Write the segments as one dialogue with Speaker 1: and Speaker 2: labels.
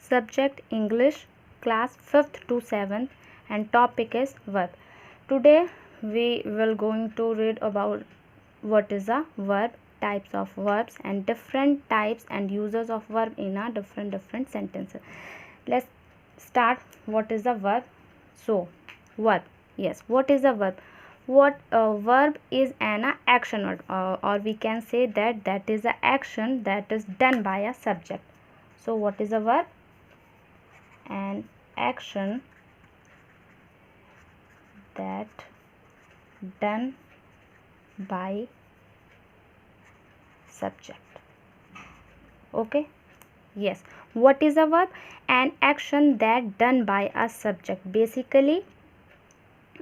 Speaker 1: Subject English, class 5th to 7th, and topic is verb. Today we will going to read about what is a verb, types of verbs, and different types and uses of verb in a different sentences. Let's start. What is a verb? So verb, yes, what is a verb? What a verb is an action word, or we can say that is an action that is done by a subject. So what is a verb? An action that done by subject. Okay, yes, what is a verb? An action that done by a subject. Basically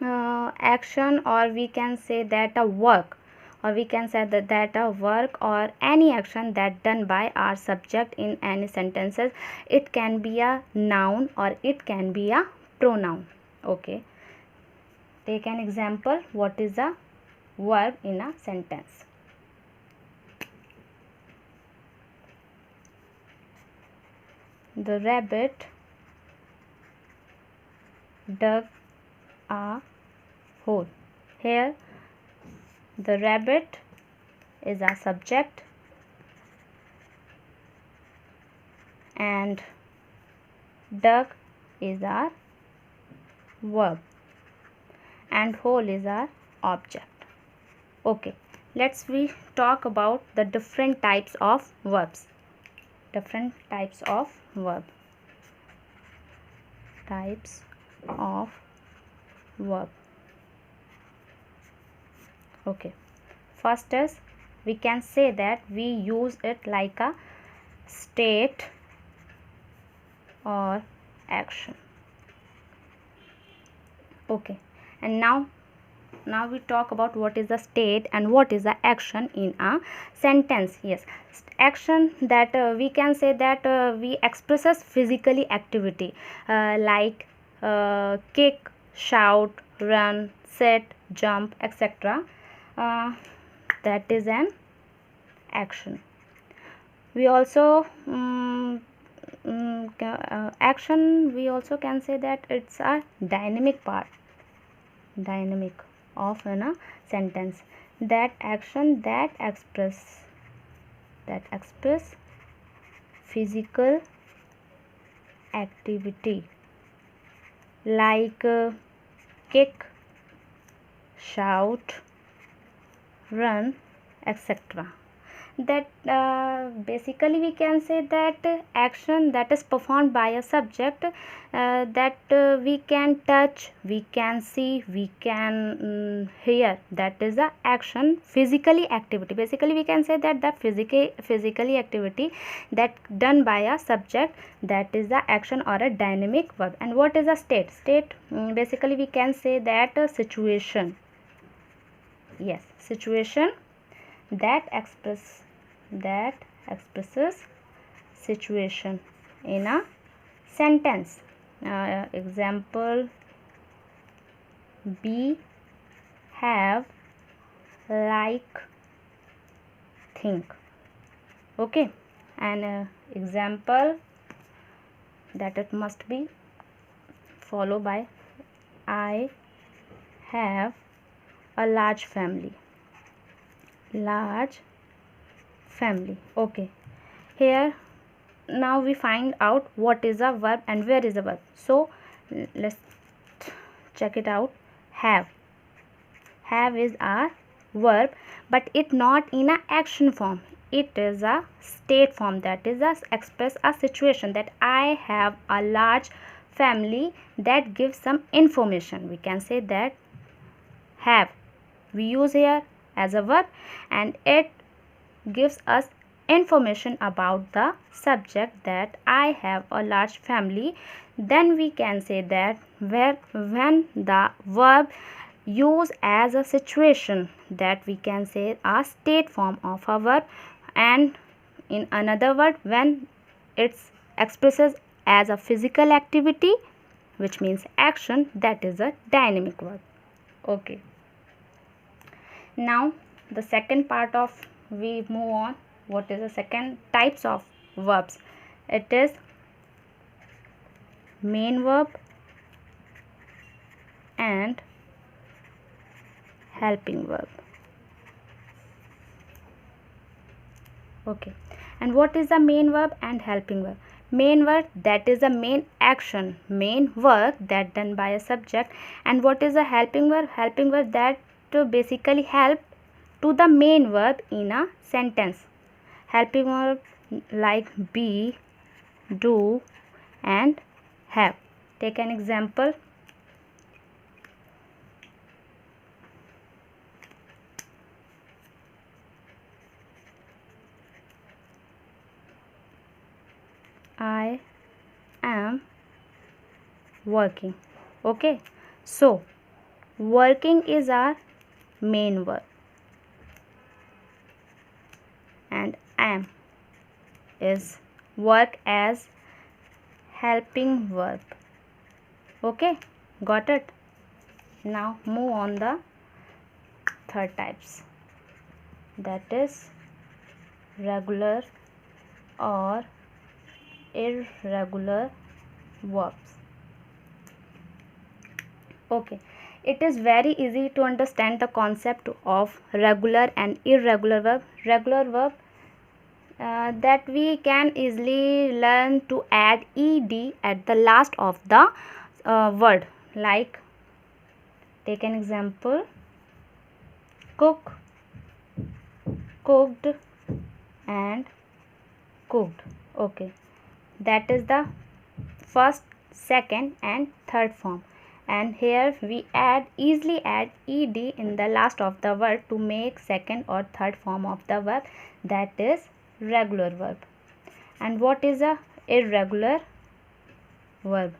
Speaker 1: action, or we can say that a work, or we can say that a work or any action that done by our subject in any sentences. It can be a noun or it can be a pronoun. Okay, take an example. What is a verb in a sentence? The rabbit dug a hole. Here the rabbit is a subject and dug is our verb and hole is our object. Okay, let's we talk about the different types of verbs. Different types of verb. Types of verb. Okay, first is, we can say that we use it like a state or action. Okay, and now we talk about what is the state and what is the action in a sentence. Yes, action that we can say that we expresses physically activity like kick, shout, run, sit, jump, etc. That is an action. We also action, we also can say that it's a dynamic part, dynamic of a sentence. That action that express physical activity like kick, shout, run, etc. That basically we can say that action that is performed by a subject that we can touch, we can see, we can hear. That is the action, physically activity. Basically we can say that the physically activity that done by a subject, that is the action or a dynamic verb. And what is a state? State, basically we can say that a situation. Yes, situation that expresses situation in a sentence. Example, be, have, like, think. Okay, and example that it must be followed by I have a large family. Large family. Okay, here now we find out what is a verb and where is a verb. So let's check it out. Have is a verb, but it not in a action form. It is a state form, that is a express a situation, that I have a large family. That gives some information. We can say that have we use here as a verb, and it gives us information about the subject, that I have a large family. Then we can say that when the verb used as a situation, that we can say a state form of a verb. And in another word, when it expresses as a physical activity, which means action, that is a dynamic verb. Okay, now the second part of, we move on. What is the second types of verbs? It is main verb and helping verb. Okay, and what is the main verb and helping verb? Main verb, that is the main action, main work that done by a subject. And what is the helping verb? Helping verb that basically help to the main verb in a sentence. Helping verb like be, do and have. Take an example. I am working. Okay, so working is our main verb and am is work as helping verb. Okay, got it? Now move on the third types, that is regular or irregular verbs. Okay, it is very easy to understand the concept of regular and irregular verb. Regular verb that we can easily learn to add ed at the last of the word. Like, take an example, cook, cooked and cooked. Okay, that is the first, second and third form, and here we easily add ed in the last of the word to make second or third form of the verb, that is regular verb. And what is a irregular verb?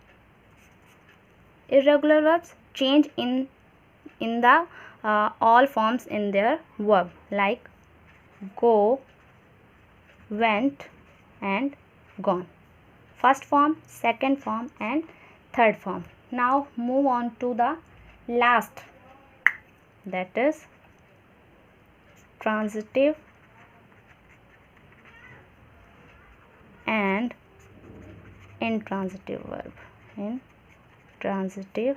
Speaker 1: Irregular verbs change in the all forms in their verb, like go, went and gone. First form, second form and third form. Now move on to the last, that is transitive and intransitive verb. Intransitive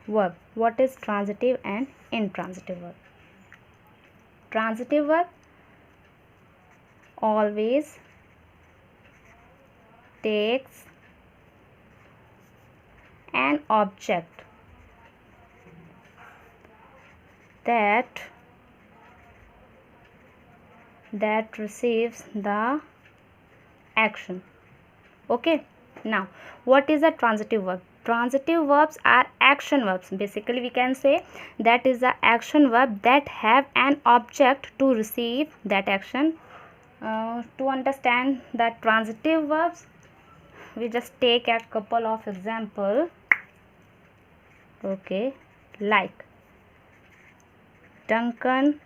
Speaker 1: verb. What is transitive and intransitive verb? Transitive verb always takes an object that receives the action. Okay, now what is a transitive verb? Transitive verbs are action verbs. Basically we can say that is the action verb that have an object to receive that action. To understand the transitive verbs, we just take a couple of example. Okay, like Duncan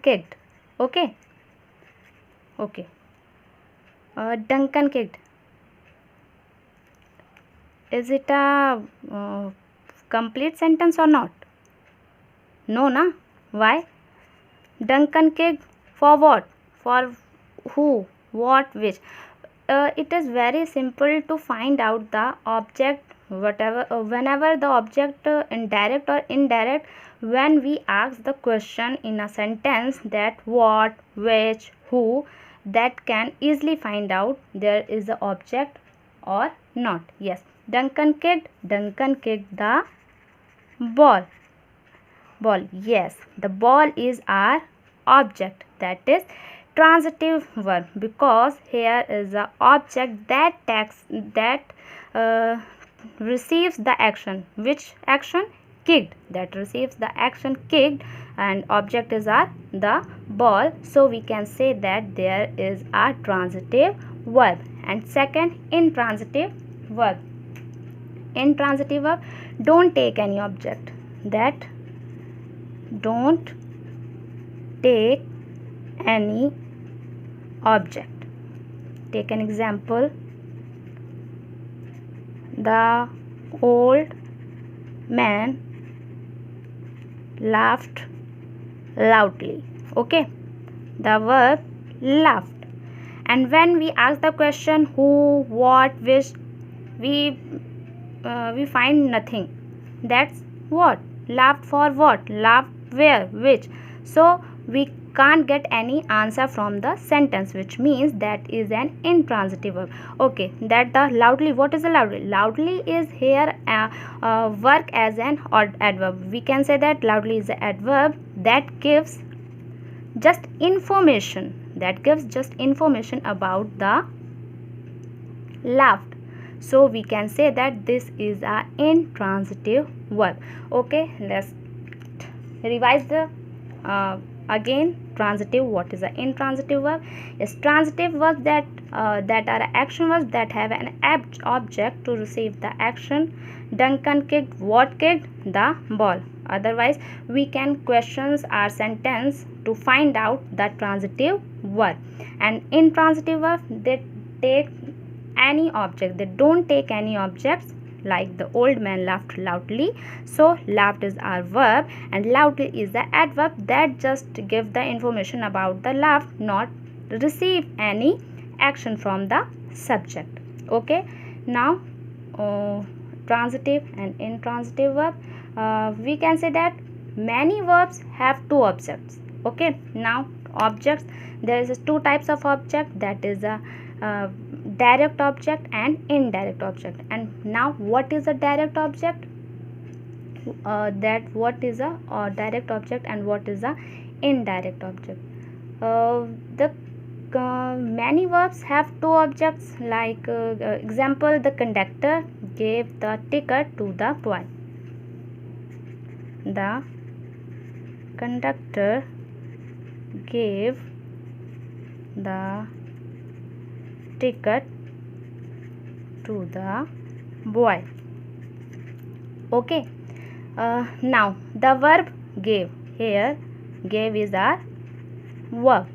Speaker 1: kicked. Okay, Duncan kicked. Is it a complete sentence or not? No, na? Why? Duncan kicked for what? For who? What? Which? It is very simple to find out the object, whatever whenever the object indirect or indirect, when we ask the question in a sentence that what, which, who, that can easily find out there is the object or not. Yes, Duncan kicked the ball. Yes, the ball is our object, that is transitive verb, because here is the object that receives the action. Which action? Kicked. That receives the action kicked, and object is the ball, so we can say that there is a transitive verb. And second, intransitive verb. Intransitive verb don't take any object, that don't take any object. Take an example, the old man laughed loudly. Okay, the verb laughed. And when we ask the question who, what, which, we find nothing. That's what? Laughed for what? Laughed where? Which? So we can't get any answer from the sentence, which means that is an intransitive verb. Okay, that the loudly, what is the loudly? Loudly is here work as an adverb. We can say that loudly is an adverb that gives just information, about the laughed. So we can say that this is a intransitive verb. Okay, let's revise the again transitive. What is an intransitive verb? Yes, transitive verbs that are action verbs that have an object to receive the action. Duncan kicked what? Kicked the ball. Otherwise we can question our sentence to find out the transitive verb. And intransitive verb, they take any object, they don't take any objects. Like the old man laughed loudly. So laughed is our verb and loudly is the adverb that just give the information about the laugh, not receive any action from the subject. Okay, now transitive and intransitive verb, we can say that many verbs have two objects. Okay, now objects, there is two types of object, that is a direct object and indirect object. And now what is a direct object? What is a direct object and what is a indirect object? The many verbs have two objects. Like example, the conductor gave the ticket to the boy. The conductor gave the ticket to the boy. Okay, now the verb gave, here gave is our verb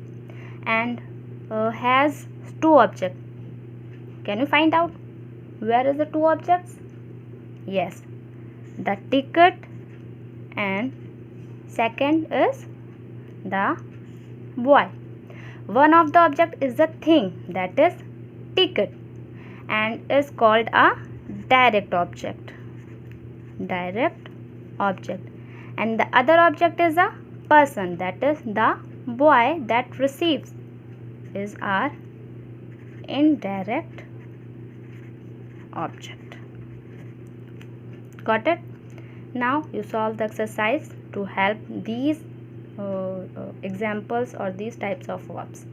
Speaker 1: and has two objects. Can you find out where is the two objects? Yes, the ticket and second is the boy. One of the object is the thing, that is ticket, and is called a direct object. And the other object is a person, that is the boy that receives, is our indirect object. Got it? Now you solve the exercise to help these examples or these types of verbs.